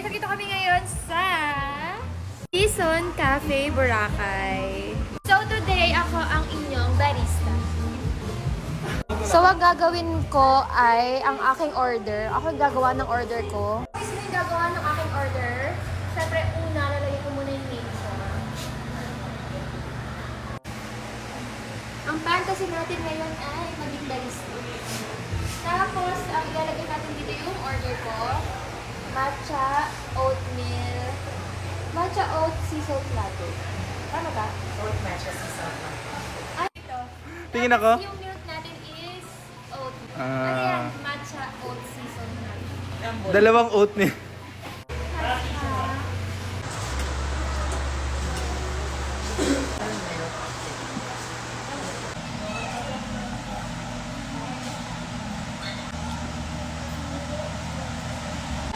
nandito kami ngayon sa Season Cafe Boracay. So today, ako ang inyong barista. So ang gagawin ko ay ang aking order. Ako yung gagawa ng order ko. Sino yung gagawa ng aking order? Siyempre, una, lalagay ko muna yung name ko. Ang fantasy natin ngayon ay maging barista. Tapos, ang ilalagay natin dito yung order ko. Matcha, oatmeal, matcha oat sea salt latte. Tama ba? Oat matcha sea salt. Ay, ito. Tingin ako. Tapos yung milk natin is oatmeal. Ah. Ano yan? Matcha oat sea salt latte. Dalawang oatmeal. Matcha.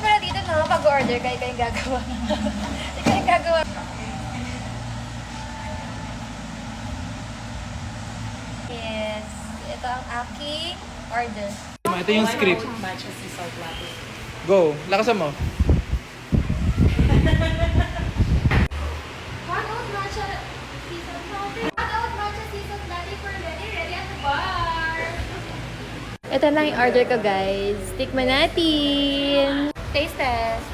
Pero dito na pag-order, kayo yung gagawa. Ikaw yung gagawa. Yes. Ito ang aking order. Ito yung script. Matcha sea salt latte. Go. Lakasan mo. One oat matcha seasoned latte. One oat matcha seasoned latte for ready at the bar. Ito lang yung order ko, guys. Tikman natin. Taste test.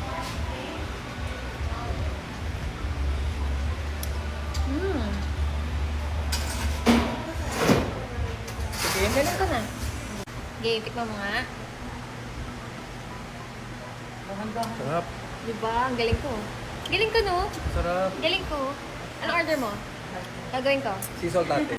Galing ko na. Okay, tikman mo nga. Sarap. Diba? Ang galing ko. Galing ko, no? Sarap. Galing ko. Ano order mo? Gagawin ko. Sea salt latte.